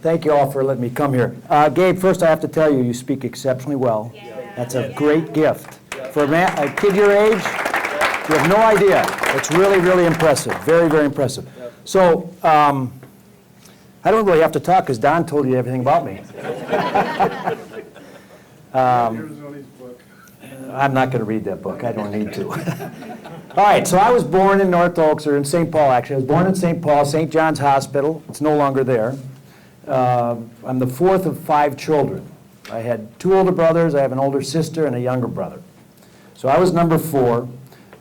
Thank you all for letting me come here. Gabe, first I have to tell you, you speak exceptionally well. Yeah. That's a great gift. For a kid your age, you have no idea. It's really, really impressive. Very, very impressive. So, I don't really have to talk because Don told you everything about me. I'm not going to read that book. I don't need to. All right, so I was born in North Oaks, or in St. Paul, actually. I was born in St. Paul, St. John's Hospital. It's no longer there. I'm the fourth of 5 children. I had 2 older brothers. I have an older sister and a younger brother. So I was number 4.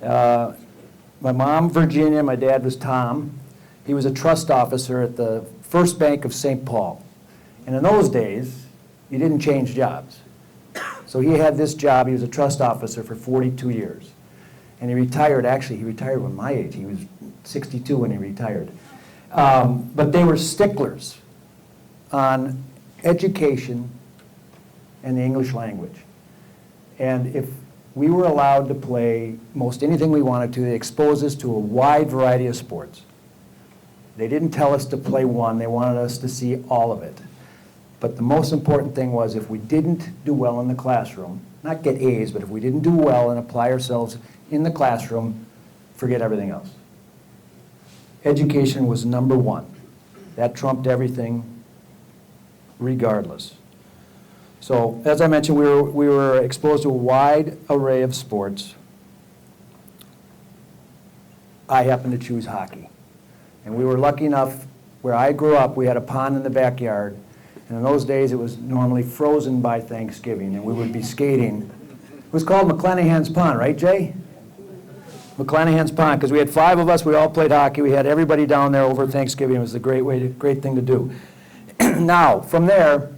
My mom, Virginia, my dad was Tom. He was a trust officer at the First Bank of St. Paul. And in those days, you didn't change jobs. So he had this job. He was a trust officer for 42 years. And he retired, actually, he retired when my age. He was 62 when he retired. But they were sticklers on education and the English language. And if we were allowed to play most anything we wanted to, they exposed us to a wide variety of sports. They didn't tell us to play one. They wanted us to see all of it. But the most important thing was if we didn't do well in the classroom, not get A's, but if we didn't do well and apply ourselves in the classroom, forget everything else. Education was number 1. That trumped everything regardless. So, as I mentioned, we were exposed to a wide array of sports. I happened to choose hockey. And we were lucky enough, where I grew up, we had a pond in the backyard. And in those days, it was normally frozen by Thanksgiving, and we would be skating. It was called McClanahan's Pond, right, Jay? McClanahan's Pond, because we had 5 of us. We all played hockey. We had everybody down there over Thanksgiving. It was a great thing to do. Now, from there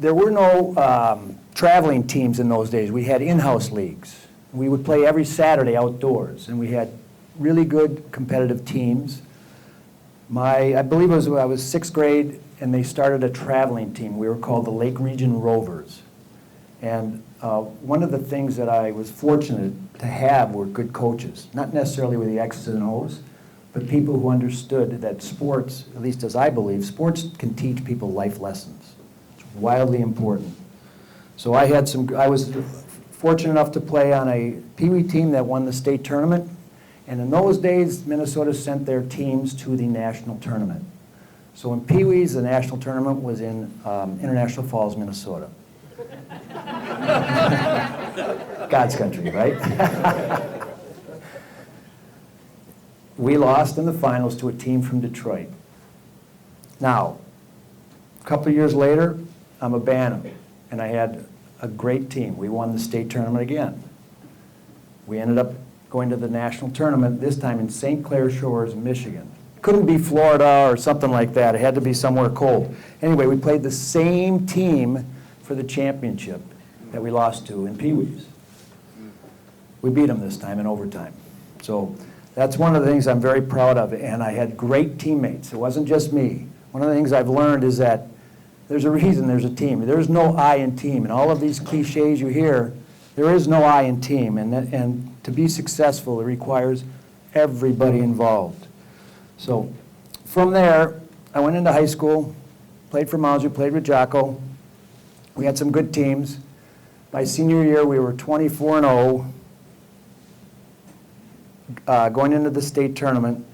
were no traveling teams in those days. We had in-house leagues. We would play every Saturday outdoors, and we had really good competitive teams. I believe I was 6th grade, and they started a traveling team. We were called the Lake Region Rovers. And one of the things that I was fortunate to have were good coaches, not necessarily with the X's and O's, but people who understood that sports, at least as I believe, sports can teach people life lessons. It's wildly important. So I was fortunate enough to play on a Pee Wee team that won the state tournament. And in those days, Minnesota sent their teams to the national tournament. So in Pee Wee's, the national tournament was in International Falls, Minnesota. God's country, right? We lost in the finals to a team from Detroit. Now, a couple of years later, I'm a Bantam, and I had a great team. We won the state tournament again. We ended up going to the national tournament, this time in St. Clair Shores, Michigan. Couldn't be Florida or something like that. It had to be somewhere cold. Anyway, we played the same team for the championship that we lost to in Pee Wee's. We beat them this time in overtime. So that's one of the things I'm very proud of, and I had great teammates. It wasn't just me. One of the things I've learned is that there's a reason there's a team. There's no I in team. And all of these cliches you hear, there is no I in team. And to be successful, it requires everybody involved. So from there, I went into high school, played for Mauser, played with Jocko. We had some good teams. My senior year, we were 24-0. Going into the state tournament,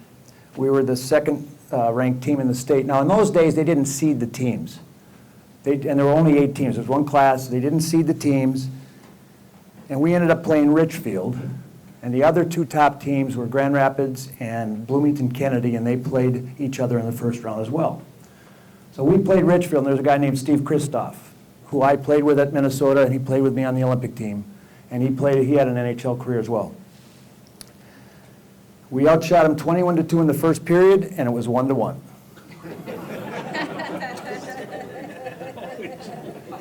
we were the second ranked team in the state. Now, in those days, they didn't seed the teams. And there were only 8 teams. There was one class. They didn't seed the teams. And we ended up playing Richfield. And the other 2 top teams were Grand Rapids and Bloomington Kennedy, and they played each other in the first round as well. So we played Richfield, and there's a guy named Steve Kristoff, who I played with at Minnesota, and he played with me on the Olympic team. And he had an NHL career as well. We outshot him 21-2 in the first period, and it was 1-1.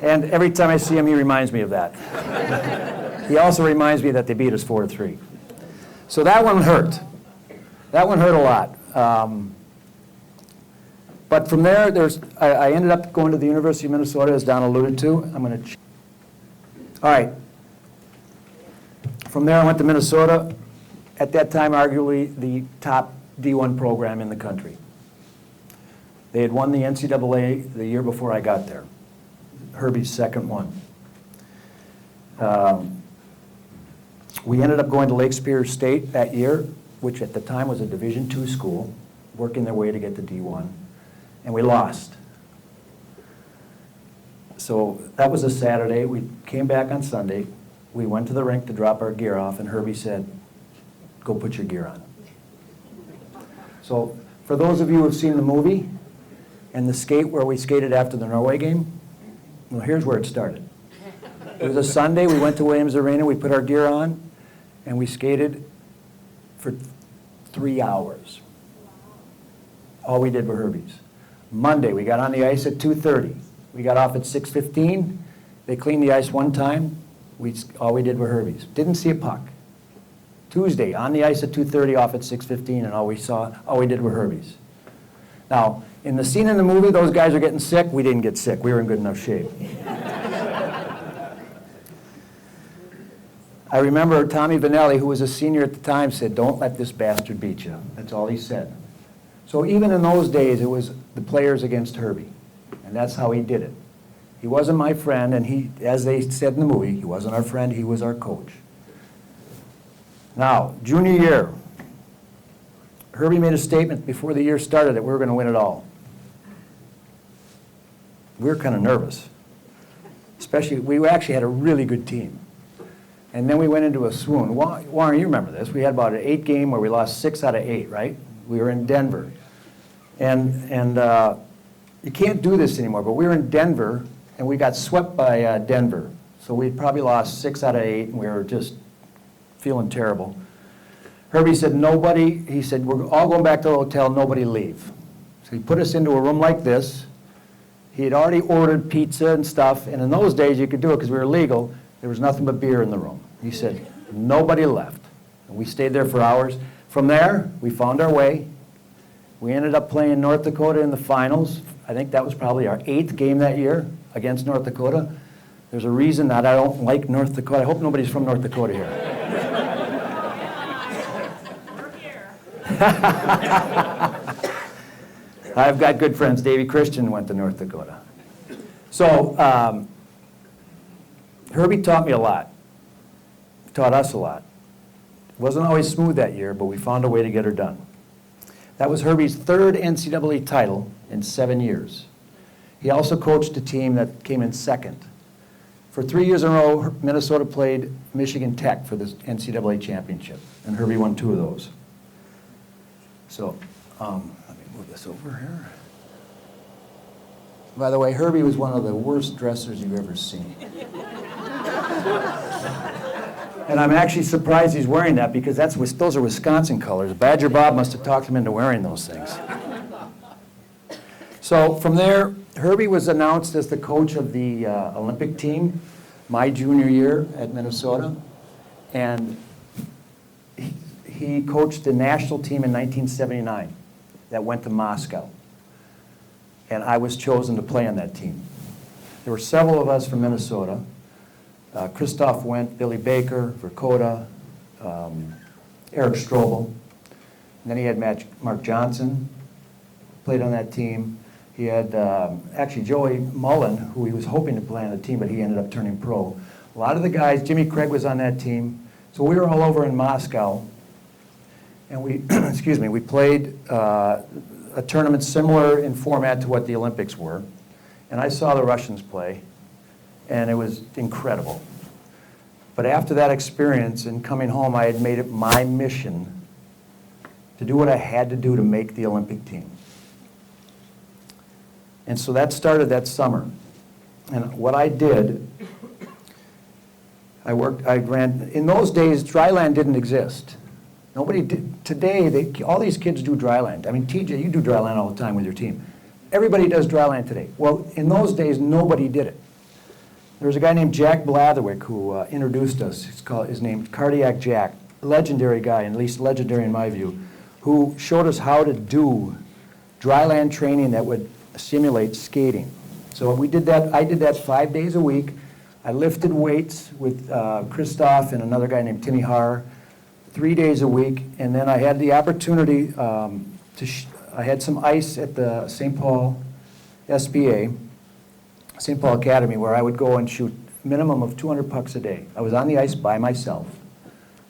And every time I see him, he reminds me of that. He also reminds me that they beat us 4-3. So that one hurt. That one hurt a lot. But from there, I ended up going to the University of Minnesota, as Don alluded to. All right. From there, I went to Minnesota. At that time, arguably the top D1 program in the country. They had won the NCAA the year before I got there. Herbie's second one. We ended up going to Lake Superior State that year, which at the time was a Division II school, working their way to get to D1, and we lost. So that was a Saturday. We came back on Sunday. We went to the rink to drop our gear off, and Herbie said, "Go put your gear on." So for those of you who have seen the movie and the skate where we skated after the Norway game, well, here's where it started. It was a Sunday. We went to Williams Arena. We put our gear on, and we skated for 3 hours. All we did were Herbies. Monday, we got on the ice at 2:30. We got off at 6:15. They cleaned the ice one time. All we did were Herbies. Didn't see a puck. Tuesday, on the ice at 2:30, off at 6:15, and all we did were Herbies. Now, in the scene in the movie, those guys are getting sick. We didn't get sick. We were in good enough shape. I remember Tommy Vanelli, who was a senior at the time, said, "Don't let this bastard beat you." That's all he said. So even in those days, it was the players against Herbie, and that's how he did it. He wasn't my friend, and he, as they said in the movie, he wasn't our friend, he was our coach. Now, junior year, Herbie made a statement before the year started that we were going to win it all. We were kind of nervous. Especially, we actually had a really good team. And then we went into a swoon. Warren, you remember this. We had about an 8 game where we lost 6 out of 8, right? We were in Denver. And you can't do this anymore, but we were in Denver, and we got swept by Denver. So we probably lost 6 out of 8, and we were just feeling terrible. Herbie said, he said, "We're all going back to the hotel, nobody leave." So he put us into a room like this. He had already ordered pizza and stuff, and in those days you could do it because we were legal. There was nothing but beer in the room. He said, nobody left. And we stayed there for hours. From there, we found our way. We ended up playing North Dakota in the finals. I think that was probably our 8th game that year against North Dakota. There's a reason that I don't like North Dakota. I hope nobody's from North Dakota here. We're here. I've got good friends. Davey Christian went to North Dakota. So Herbie taught me a lot. He taught us a lot. It wasn't always smooth that year, but we found a way to get her done. That was Herbie's 3rd NCAA title in 7 years. He also coached a team that came in 2nd. For 3 years in a row, Minnesota played Michigan Tech for the NCAA championship, and Herbie won 2 of those. So let me move this over here. By the way, Herbie was one of the worst dressers you've ever seen. And I'm actually surprised he's wearing that because those are Wisconsin colors. Badger Bob must have talked him into wearing those things. So from there, Herbie was announced as the coach of the Olympic team my junior year at Minnesota. And he coached the national team in 1979 that went to Moscow. And I was chosen to play on that team. There were several of us from Minnesota. Christoph Wendt, Billy Baker, Verkota, Eric Strobel. And then he had Mark Johnson, played on that team. He had actually Joey Mullen, who he was hoping to play on the team, but he ended up turning pro. A lot of the guys, Jimmy Craig was on that team. So we were all over in Moscow. And we, we played a tournament similar in format to what the Olympics were. And I saw the Russians play, and it was incredible. But after that experience and coming home, I had made it my mission to do what I had to do to make the Olympic team. And so that started that summer. And what I did, I ran, in those days, dryland didn't exist. Nobody did. Today, all these kids do dryland. I mean, TJ, you do dryland all the time with your team. Everybody does dryland today. Well, in those days, nobody did it. There was a guy named Jack Blatherwick who introduced us. His name's Cardiac Jack, legendary guy, at least legendary in my view, who showed us how to do dryland training that would simulate skating. So we did that. I did that 5 days a week. I lifted weights with Christoph and another guy named Timmy Haar 3 days a week, and then I had the opportunity to I had some ice at the St. Paul SBA, St. Paul Academy, where I would go and shoot minimum of 200 pucks a day. I was on the ice by myself,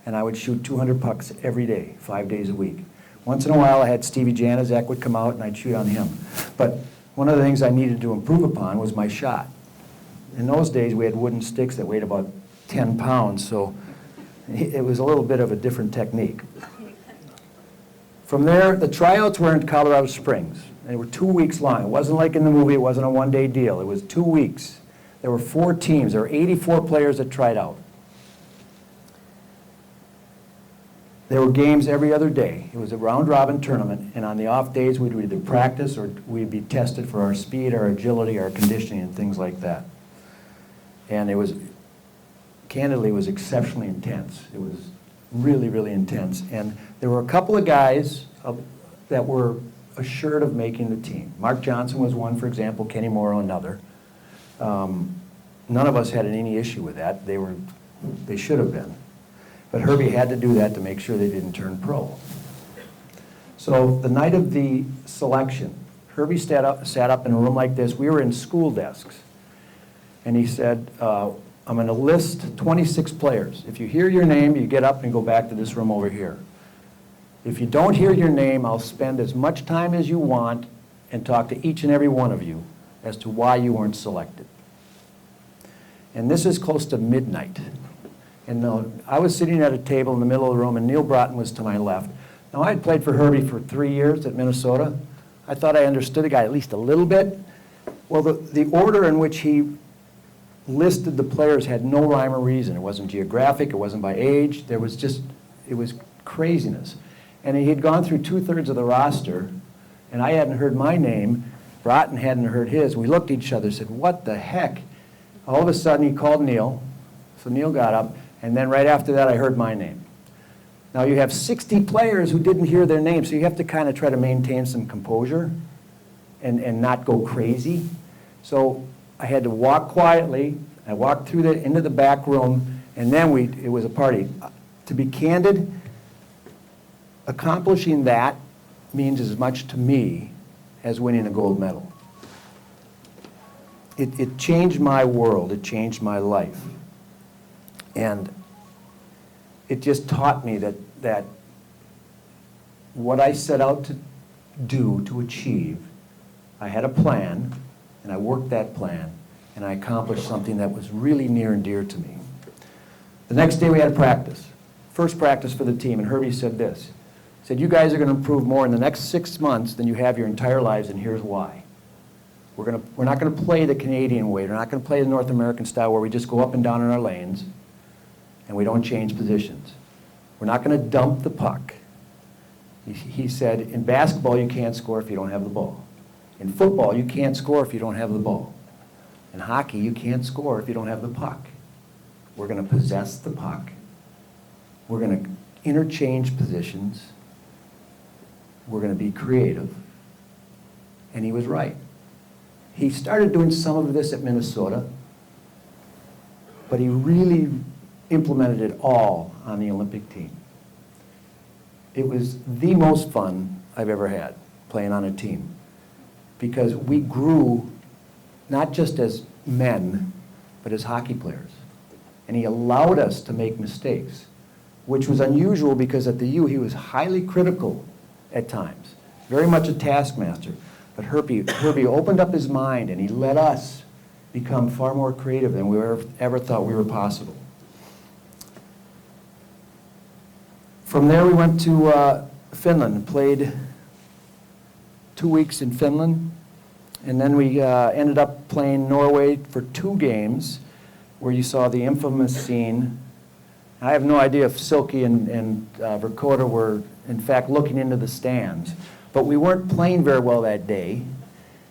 and I would shoot 200 pucks every day, 5 days a week. Once in a while, I had Stevie Janaszak would come out, and I'd shoot on him. But one of the things I needed to improve upon was my shot. In those days, we had wooden sticks that weighed about 10 pounds, so it was a little bit of a different technique. From there, the tryouts were in Colorado Springs. They were 2 weeks long. It wasn't like in the movie, it wasn't a one-day deal. It was 2 weeks. There were 4 teams. There were 84 players that tried out. There were games every other day. It was a round-robin tournament, and on the off days, we'd either practice or we'd be tested for our speed, our agility, our conditioning, and things like that. And it was, candidly, it was exceptionally intense. It was really, really intense. And there were a couple of guys that were assured of making the team. Mark Johnson was one, for example, Kenny Morrow another. None of us had any issue with that. They should have been. But Herbie had to do that to make sure they didn't turn pro. So the night of the selection, Herbie sat up in a room like this. We were in school desks. And he said, I'm going to list 26 players. If you hear your name, you get up and go back to this room over here. If you don't hear your name, I'll spend as much time as you want and talk to each and every one of you as to why you weren't selected. And this is close to midnight. And I was sitting at a table in the middle of the room, and Neil Broughton was to my left. Now, I had played for Herbie for 3 years at Minnesota. I thought I understood the guy at least a little bit. Well, the order in which he listed the players had no rhyme or reason. It wasn't geographic. It wasn't by age. It was craziness. And he had gone through 2/3 of the roster, and I hadn't heard my name. Broughton hadn't heard his. We looked at each other and said, what the heck? All of a sudden, he called Neil. So Neil got up. And then right after that, I heard my name. Now, you have 60 players who didn't hear their name, so you have to kind of try to maintain some composure and not go crazy. So I had to walk quietly. I walked through into the back room, and then it was a party. To be candid, accomplishing that means as much to me as winning a gold medal. It changed my world. It changed my life. And it just taught me that what I set out to do, to achieve, I had a plan, and I worked that plan, and I accomplished something that was really near and dear to me. The next day we had practice, first practice for the team, and Herbie said this. He said, you guys are going to improve more in the next 6 months than you have your entire lives, and here's why. We're not going to play the Canadian way. We're not going to play the North American style where we just go up and down in our lanes and we don't change positions. We're not going to dump the puck. He said, in basketball, you can't score if you don't have the ball. In football, you can't score if you don't have the ball. In hockey, you can't score if you don't have the puck. We're going to possess the puck. We're going to interchange positions. We're going to be creative. And he was right. He started doing some of this at Minnesota, but he really implemented it all on the Olympic team. It was the most fun I've ever had playing on a team because we grew not just as men, but as hockey players. And he allowed us to make mistakes, which was unusual because at the U he was highly critical at times, very much a taskmaster. But Herbie opened up his mind and he let us become far more creative than we ever thought we were possible. From there we went to Finland and played 2 weeks in Finland. And then we ended up playing Norway for 2 games where you saw the infamous scene. I have no idea if Silke and Verkota were in fact looking into the stands. But we weren't playing very well that day.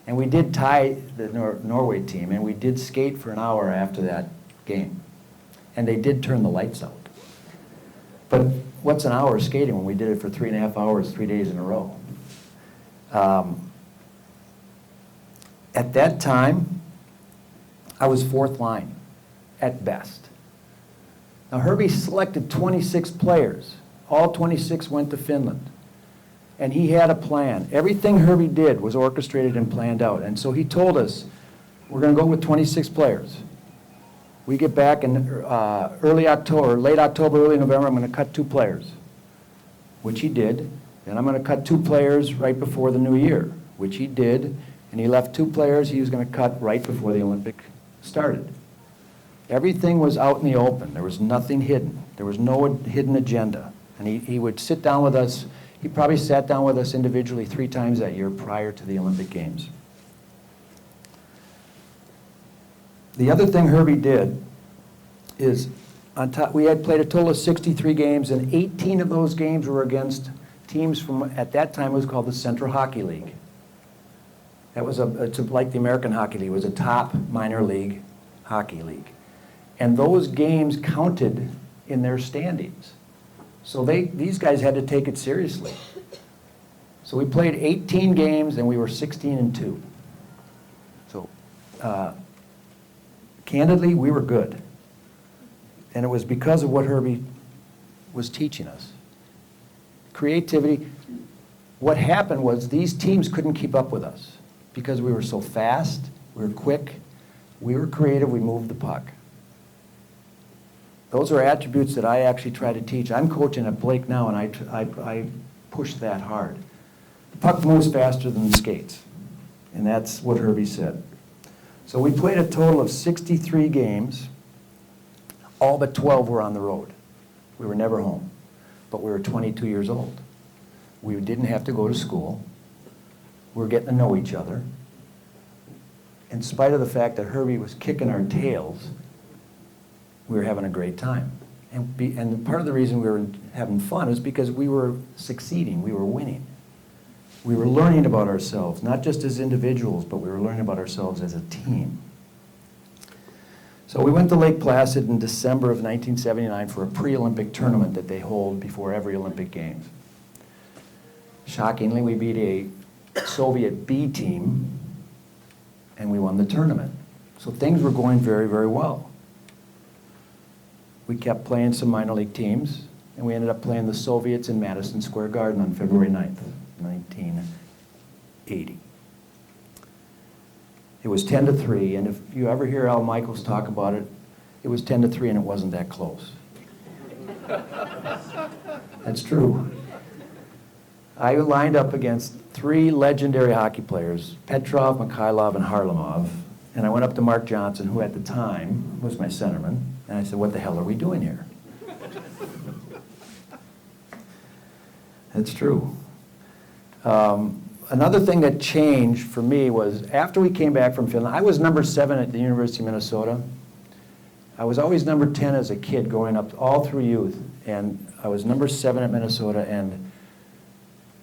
And we did tie the Norway team, and we did skate for an hour after that game. And they did turn the lights out. But what's an hour of skating when we did it for 3.5 hours, 3 days in a row? At that time, I was 4th line at best. Now, Herbie selected 26 players. All 26 went to Finland. And he had a plan. Everything Herbie did was orchestrated and planned out. And so he told us, we're going to go with 26 players. We get back in early October, late October, early November, I'm going to cut 2 players, which he did. Then I'm going to cut 2 players right before the new year, which he did. And he left 2 players he was going to cut right before the Olympic started. Everything was out in the open. There was nothing hidden. There was no hidden agenda. And he would sit down with us. He probably sat down with us individually 3 times that year prior to the Olympic Games. The other thing Herbie did is, on top, we had played a total of 63 games, and 18 of those games were against teams from, at that time, it was called the Central Hockey League. That was it's like the American Hockey League. It was a top minor league hockey league. And those games counted in their standings. So these guys had to take it seriously. So we played 18 games, and we were 16-2. So candidly, we were good. And it was because of what Herbie was teaching us. Creativity. What happened was these teams couldn't keep up with us because we were so fast, we were quick, we were creative, we moved the puck. Those are attributes that I actually try to teach. I'm coaching at Blake now, and I push that hard. The puck moves faster than the skates, and that's what Herbie said. So we played a total of 63 games. All but 12 were on the road. We were never home, but we were 22 years old. We didn't have to go to school. We were getting to know each other. In spite of the fact that Herbie was kicking our tails, we were having a great time. And part of the reason we were having fun is because we were succeeding, we were winning. We were learning about ourselves, not just as individuals, but we were learning about ourselves as a team. So we went to Lake Placid in December of 1979 for a pre-Olympic tournament that they hold before every Olympic Games. Shockingly, we beat a Soviet B team, and we won the tournament. So things were going very, very well. We kept playing some minor league teams, and we ended up playing the Soviets in Madison Square Garden on February 9th, 1980. It was 10-3, and if you ever hear Al Michaels talk about it, it was 10-3 and it wasn't that close. That's true. I lined up against 3 legendary hockey players, Petrov, Mikhailov, and Harlamov, and I went up to Mark Johnson, who at the time was my centerman, and I said, "What the hell are we doing here?" That's true. Another thing that changed for me was after we came back from Finland, I was number 7 at the University of Minnesota. I was always number 10 as a kid growing up all through youth, and I was number 7 at Minnesota, and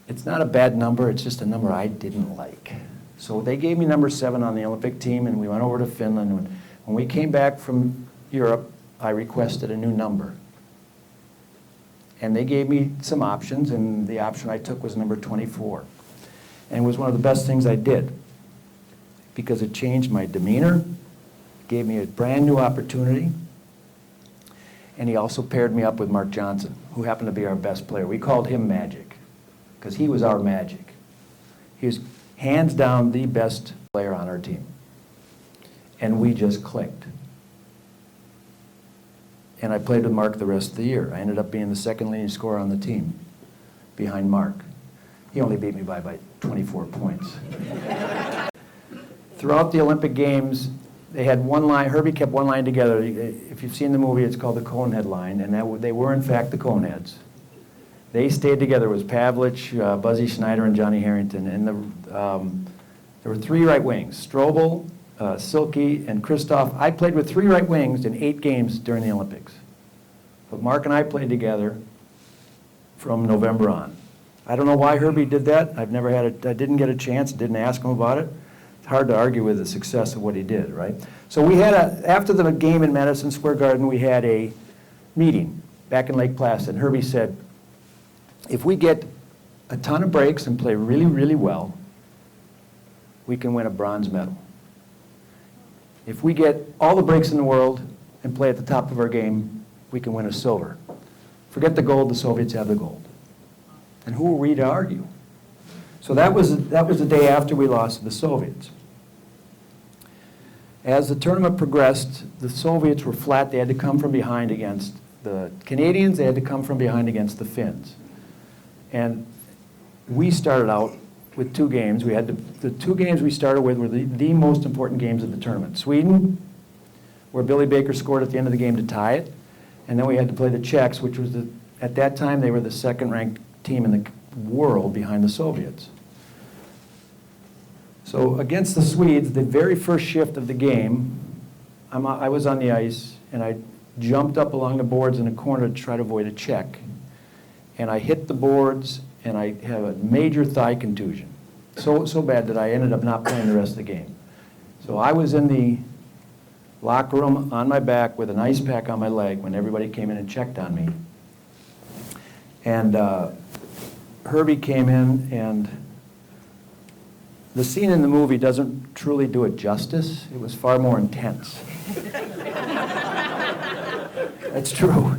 it's not a bad number, it's just a number I didn't like. So they gave me number 7 on the Olympic team, and we went over to Finland. When we came back from Europe, I requested a new number. And they gave me some options, and the option I took was number 24. And it was one of the best things I did because it changed my demeanor, gave me a brand new opportunity, and he also paired me up with Mark Johnson, who happened to be our best player. We called him Magic because he was our magic. He was hands down the best player on our team. And we just clicked. And I played with Mark the rest of the year. I ended up being the second leading scorer on the team behind Mark. He only beat me by 24 points. Throughout the Olympic Games, they had one line, Herbie kept one line together. If you've seen the movie, it's called the Conehead line, and they were in fact the Coneheads. They stayed together. It was Pavlich, Buzzy Schneider, and Johnny Harrington. And there were 3 right wings, Strobel, Silke, and Christoph. I played with 3 right wings in 8 games during the Olympics. But Mark and I played together from November on. I don't know why Herbie did that. I didn't get a chance, didn't ask him about it. It's hard to argue with the success of what he did, right? So we had after the game in Madison Square Garden, we had a meeting back in Lake Placid. And Herbie said, if we get a ton of breaks and play really, really well, we can win a bronze medal. If we get all the breaks in the world and play at the top of our game, we can win a silver. Forget the gold, the Soviets have the gold. And who are we to argue? So that was the day after we lost to the Soviets. As the tournament progressed, the Soviets were flat. They had to come from behind against the Canadians. They had to come from behind against the Finns. And we started out with 2 games. We had the 2 games we started with were the most important games of the tournament. Sweden, where Billy Baker scored at the end of the game to tie it. And then we had to play the Czechs, which was, at that time, they were the second-ranked team in the world behind the Soviets. So against the Swedes, the very first shift of the game, I was on the ice, and I jumped up along the boards in a corner to try to avoid a check. And I hit the boards, and I have a major thigh contusion. So bad that I ended up not playing the rest of the game. So I was in the locker room on my back with an ice pack on my leg when everybody came in and checked on me. And Herbie came in, and the scene in the movie doesn't truly do it justice. It was far more intense. That's true.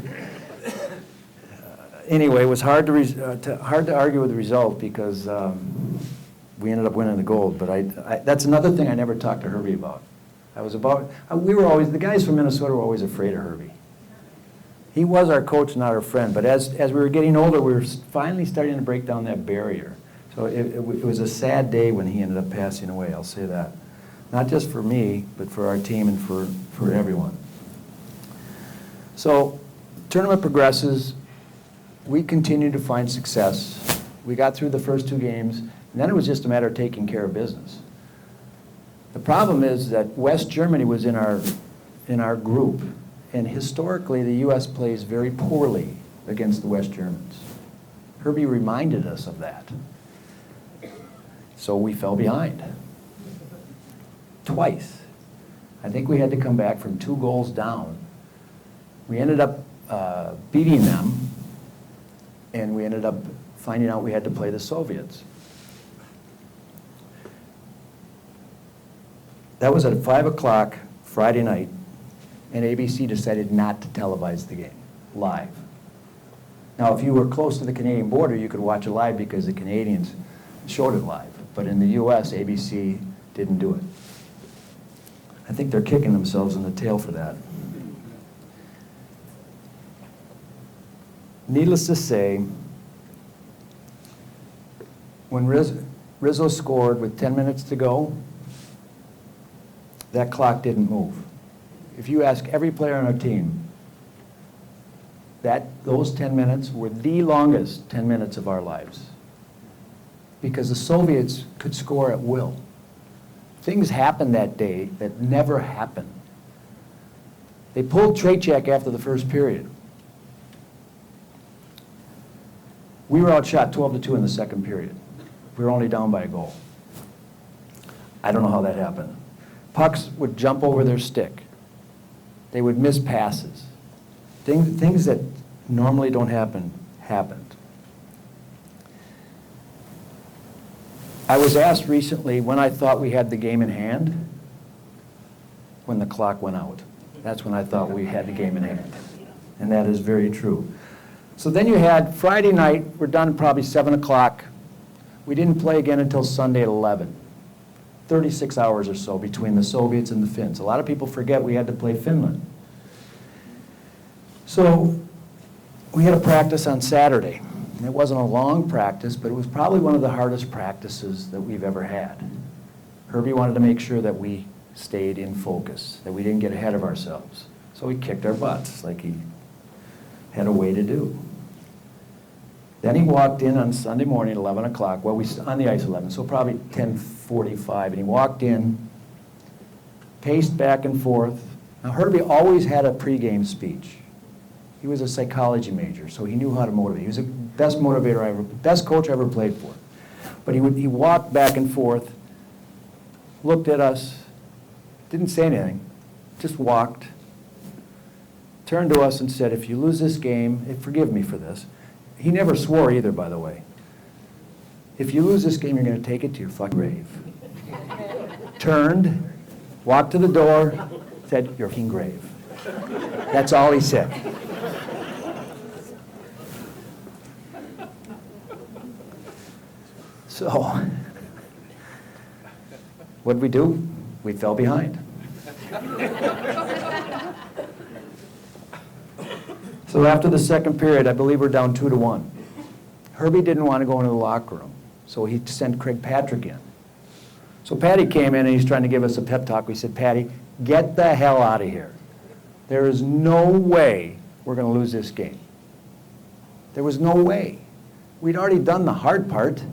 Anyway, it was hard to argue with the result because we ended up winning the gold. But that's another thing I never talked to Herbie about. The guys from Minnesota were always afraid of Herbie. He was our coach, not our friend. But as we were getting older, we were finally starting to break down that barrier. So it was a sad day when he ended up passing away, I'll say that. Not just for me, but for our team and for everyone. So tournament progresses. We continue to find success. We got through the first 2 games, and then it was just a matter of taking care of business. The problem is that West Germany was in our group, and historically the U.S. plays very poorly against the West Germans. Herbie reminded us of that. So we fell behind. Twice. I think we had to come back from 2 goals down. We ended up beating them, and we ended up finding out we had to play the Soviets. That was at 5 o'clock Friday night, and ABC decided not to televise the game live. Now, if you were close to the Canadian border, you could watch it live because the Canadians showed it live. But in the U.S., ABC didn't do it. I think they're kicking themselves in the tail for that. Needless to say, when Rizzo scored with 10 minutes to go, that clock didn't move. If you ask every player on our team, those 10 minutes were the longest 10 minutes of our lives. Because the Soviets could score at will. Things happened that day that never happened. They pulled Trachek after the first period. We were outshot 12-2 in the second period. We were only down by a goal. I don't know how that happened. Pucks would jump over their stick. They would miss passes. Things that normally don't happen, happened. I was asked recently when I thought we had the game in hand, when the clock went out. That's when I thought we had the game in hand. And that is very true. So then you had Friday night, we're done probably 7 o'clock. We didn't play again until Sunday at 11. 36 hours or so between the Soviets and the Finns. A lot of people forget we had to play Finland. So we had a practice on Saturday. It wasn't a long practice, but it was probably one of the hardest practices that we've ever had. Herbie wanted to make sure that we stayed in focus, that we didn't get ahead of ourselves. So he kicked our butts like he had a way to do. Then he walked in on Sunday morning at 11 o'clock. Well, we on the ice 11, so probably 10:45. And he walked in, paced back and forth. Now, Herbie always had a pregame speech. He was a psychology major, so he knew how to motivate. He was the best motivator best coach I ever played for. But he walked back and forth, looked at us, didn't say anything, just walked, turned to us and said, if you lose this game, forgive me for this. He never swore either, by the way. If you lose this game, you're going to take it to your fucking grave. Turned, walked to the door, said, your fucking grave. That's all he said. So what did we do? We fell behind. So after the second period, I believe we're down 2-1. Herbie didn't want to go into the locker room, so he sent Craig Patrick in. So Patty came in and he's trying to give us a pep talk. We said, Patty, get the hell out of here. There is no way we're going to lose this game. There was no way. We'd already done the hard part.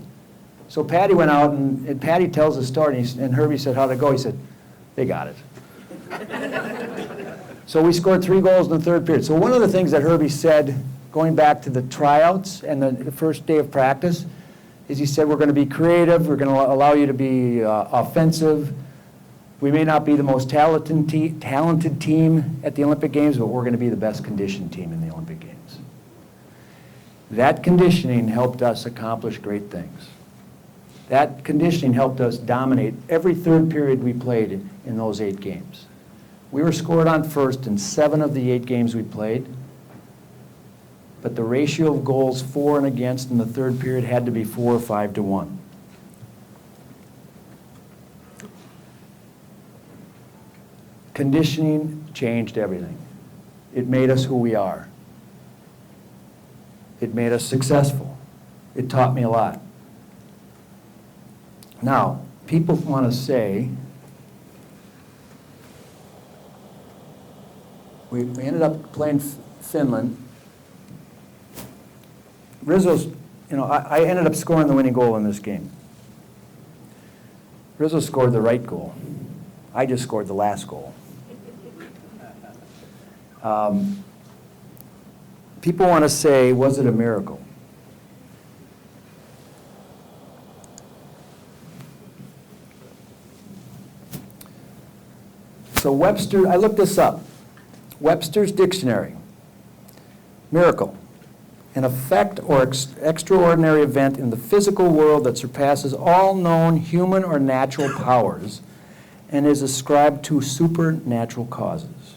So Patty went out, and Patty tells the story, and Herbie said, how'd it go? He said, they got it. So we scored 3 goals in the third period. So one of the things that Herbie said, going back to the tryouts and the first day of practice, is he said, we're going to be creative, we're going to allow you to be offensive. We may not be the most talented team at the Olympic Games, but we're going to be the best conditioned team in the Olympic Games. That conditioning helped us accomplish great things. That conditioning helped us dominate every third period we played in those 8 games. We were scored on first in 7 of the 8 games we played, but the ratio of goals for and against in the third period had to be 4 or 5 to 1. Conditioning changed everything. It made us who we are. It made us successful. It taught me a lot. Now, people want to say, we ended up playing Finland. Rizzo's, I ended up scoring the winning goal in this game. Rizzo scored the right goal. I just scored the last goal. People want to say, was it a miracle? So Webster, I looked this up. Webster's dictionary, miracle, an effect or extraordinary event in the physical world that surpasses all known human or natural powers and is ascribed to supernatural causes,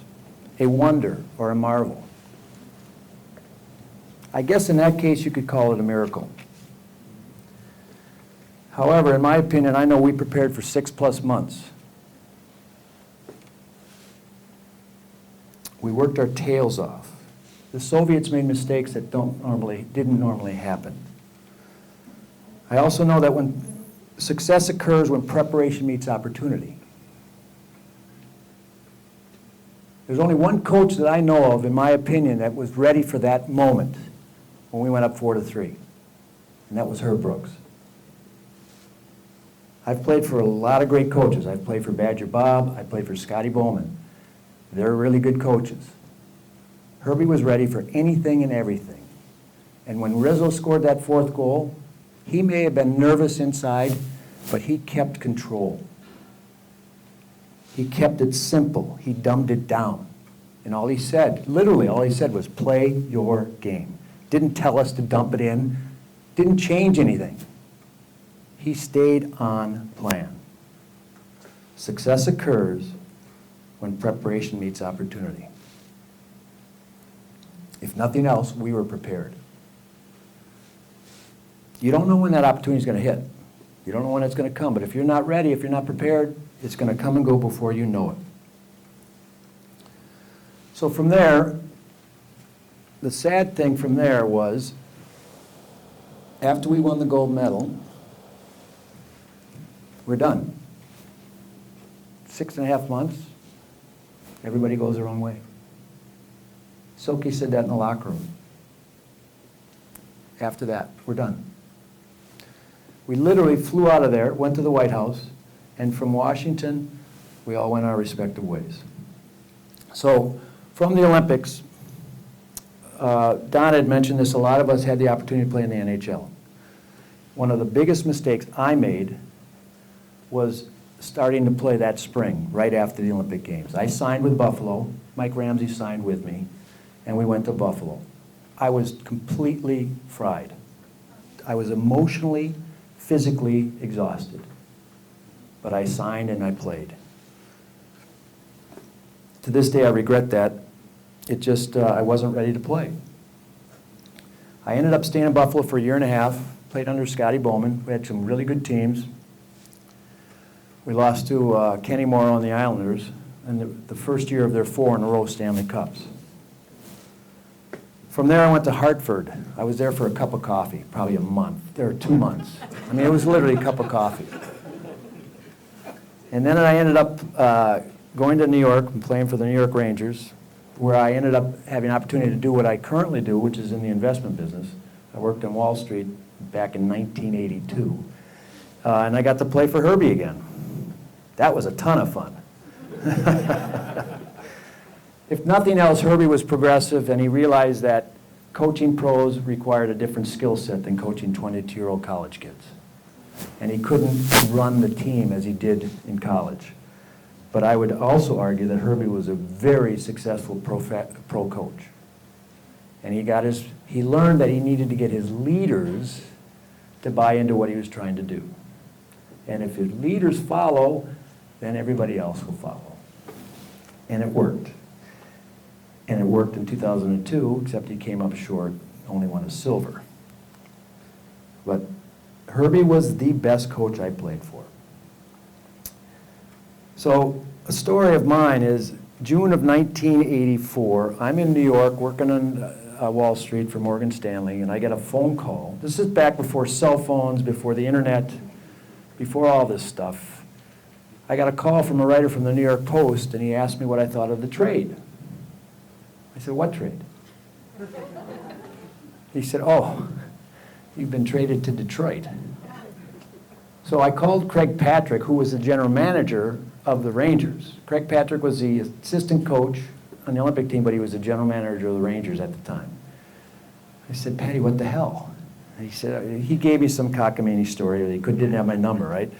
a wonder or a marvel. I guess in that case you could call it a miracle. However, in my opinion, I know we prepared for 6+ months. We worked our tails off. The Soviets made mistakes that didn't normally happen. I also know that when success occurs when preparation meets opportunity. There's only one coach that I know of, in my opinion, that was ready for that moment when we went up 4-3, and that was Herb Brooks. I've played for a lot of great coaches. I've played for Badger Bob. I played for Scotty Bowman. They're really good coaches. Herbie was ready for anything and everything. And when Rizzo scored that 4th goal, he may have been nervous inside, but he kept control. He kept it simple. He dumbed it down. And all he said, literally all he said was, play your game. Didn't tell us to dump it in. Didn't change anything. He stayed on plan. Success occurs when preparation meets opportunity. If nothing else, we were prepared. You don't know when that opportunity is going to hit. You don't know when it's going to come. But if you're not ready, if you're not prepared, it's going to come and go before you know it. So from there, the sad thing from there was, after we won the gold medal, we're done. 6.5 months, everybody goes their own way. Soki said that in the locker room. After that, we're done. We literally flew out of there, went to the White House, and from Washington, we all went our respective ways. So from the Olympics, Don had mentioned this, a lot of us had the opportunity to play in the NHL. One of the biggest mistakes I made was starting to play that spring, right after the Olympic Games. I signed with Buffalo. Mike Ramsey signed with me, and we went to Buffalo. I was completely fried. I was emotionally, physically exhausted. But I signed and I played. To this day, I regret that. It just, I wasn't ready to play. I ended up staying in Buffalo for 1.5 years, played under Scotty Bowman. We had some really good teams. We lost to Kenny Morrow and the Islanders in the first year of their 4 in a row Stanley Cups. From there, I went to Hartford. I was there for a cup of coffee, probably a month. There were 2 months. I mean, it was literally a cup of coffee. And then I ended up going to New York and playing for the New York Rangers, where I ended up having an opportunity to do what I currently do, which is in the investment business. I worked on Wall Street back in 1982. And I got to play for Herbie again. That was a ton of fun. If nothing else, Herbie was progressive, and he realized that coaching pros required a different skill set than coaching 22-year-old college kids. And he couldn't run the team as he did in college. But I would also argue that Herbie was a very successful pro coach. And he learned that he needed to get his leaders to buy into what he was trying to do. And if his leaders follow, then everybody else will follow. And it worked. And it worked in 2002, except he came up short, only won a silver. But Herbie was the best coach I played for. So a story of mine is June of 1984. I'm in New York working on Wall Street for Morgan Stanley, and I get a phone call. This is back before cell phones, before the internet, before all this stuff. I got a call from a writer from the New York Post, and he asked me what I thought of the trade. I said, "What trade?" He said, "Oh, you've been traded to Detroit." So I called Craig Patrick, who was the general manager of the Rangers. Craig Patrick was the assistant coach on the Olympic team, but he was the general manager of the Rangers at the time. I said, "Patty, what the hell?" And he said, he gave me some cockamamie story that he didn't have my number, right?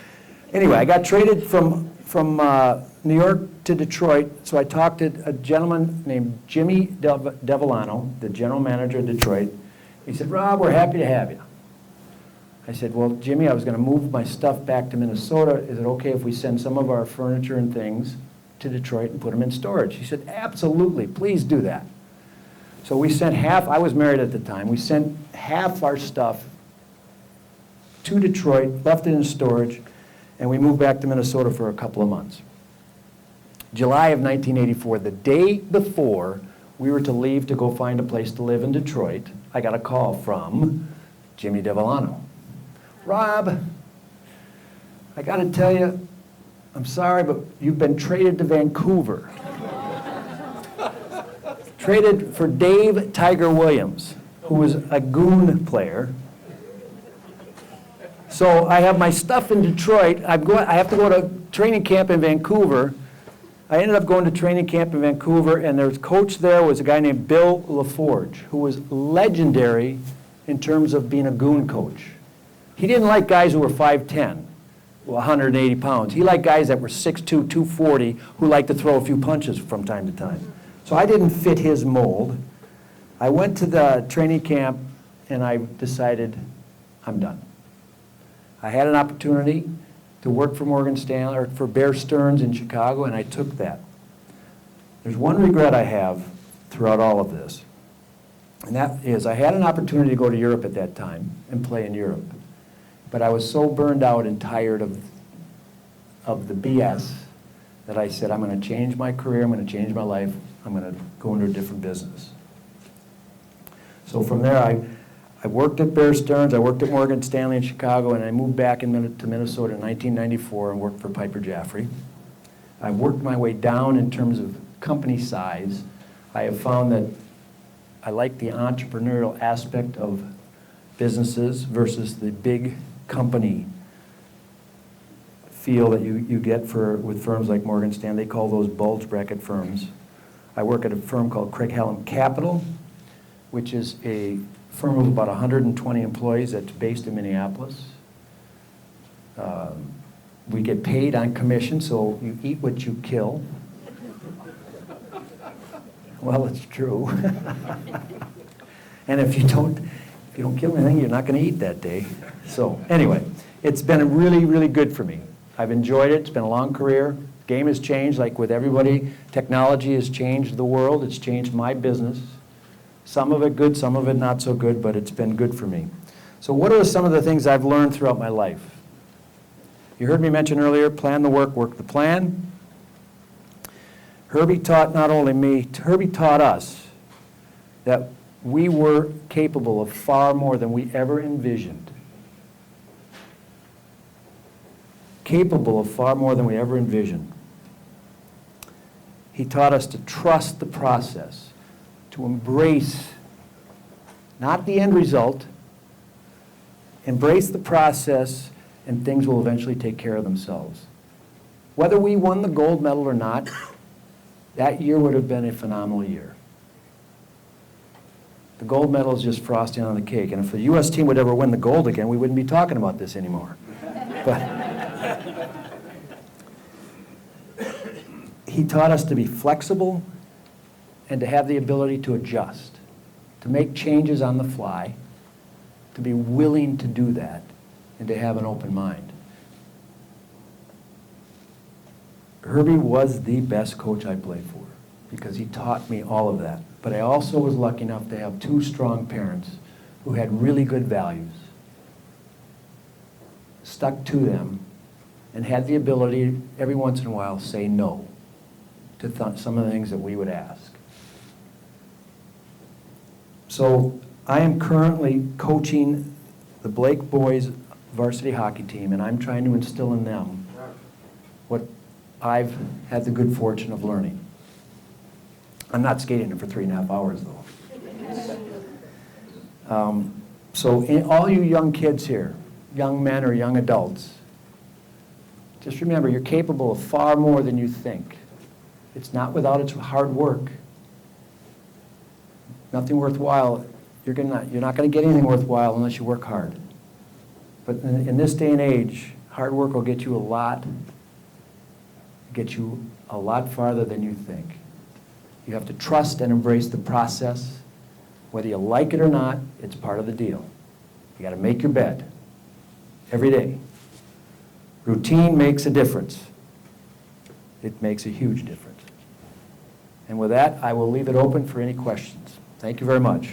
Anyway, I got traded from New York to Detroit, so I talked to a gentleman named Jimmy Devellano, the general manager of Detroit. He said, "Rob, we're happy to have you." I said, "Well, Jimmy, I was going to move my stuff back to Minnesota. Is it okay if we send some of our furniture and things to Detroit and put them in storage?" He said, "Absolutely, please do that." So we sent half, I was married at the time, we sent half our stuff to Detroit, left it in storage, and we moved back to Minnesota for a couple of months. July of 1984, the day before we were to leave to go find a place to live in Detroit, I got a call from Jimmy Devellano. "Rob, I got to tell you, I'm sorry, but you've been traded to Vancouver." Traded for Dave Tiger Williams, who was a goon player. So I have my stuff in Detroit. I have to go to training camp in Vancouver. I ended up going to training camp in Vancouver, and their coach there was a guy named Bill LaForge, who was legendary in terms of being a goon coach. He didn't like guys who were 5'10", 180 pounds. He liked guys that were 6'2", 240, who liked to throw a few punches from time to time. So I didn't fit his mold. I went to the training camp, and I decided, I'm done. I had an opportunity to work for Morgan Stanley, or for Bear Stearns in Chicago, and I took that. There's one regret I have throughout all of this, and that is I had an opportunity to go to Europe at that time and play in Europe. But I was so burned out and tired of the BS that I said, I'm going to change my career, I'm going to change my life, I'm going to go into a different business. So from there, I worked at Bear Stearns, I worked at Morgan Stanley in Chicago, and I moved back to Minnesota in 1994 and worked for Piper Jaffray. I worked my way down in terms of company size. I have found that I like the entrepreneurial aspect of businesses versus the big company feel that you get with firms like Morgan Stanley. They call those bulge bracket firms. I work at a firm called Craig-Hallum Capital, which is a firm of about 120 employees that's based in Minneapolis. We get paid on commission, so you eat what you kill. Well, it's true. And if you don't kill anything, you're not going to eat that day. So anyway, it's been really, really good for me. I've enjoyed it. It's been a long career. Game has changed, like with everybody. Technology has changed the world. It's changed my business. Some of it good, some of it not so good, but it's been good for me. So what are some of the things I've learned throughout my life? You heard me mention earlier, plan the work, work the plan. Herbie taught not only me, Herbie taught us that we were capable of far more than we ever envisioned. Capable of far more than we ever envisioned. He taught us to trust the process, to embrace not the end result, embrace the process, and things will eventually take care of themselves. Whether we won the gold medal or not, that year would have been a phenomenal year. The gold medal is just frosting on the cake, and if the U.S. team would ever win the gold again, we wouldn't be talking about this anymore. But he taught us to be flexible and to have the ability to adjust, to make changes on the fly, to be willing to do that, and to have an open mind. Herbie was the best coach I played for because he taught me all of that. But I also was lucky enough to have two strong parents who had really good values, stuck to them, and had the ability every once in a while say no to some of the things that we would ask. So I am currently coaching the Blake boys varsity hockey team, and I'm trying to instill in them what I've had the good fortune of learning. I'm not skating it for 3.5 hours, though. So all you young kids here, young men or young adults, just remember you're capable of far more than you think. It's not without its hard work. Nothing worthwhile, you're not going to get anything worthwhile unless you work hard. But in this day and age, hard work will get you a lot farther than you think. You have to trust and embrace the process. Whether you like it or not, it's part of the deal. You got to make your bed every day. Routine makes a difference. It makes a huge difference. And with that, I will leave it open for any questions. Thank you very much.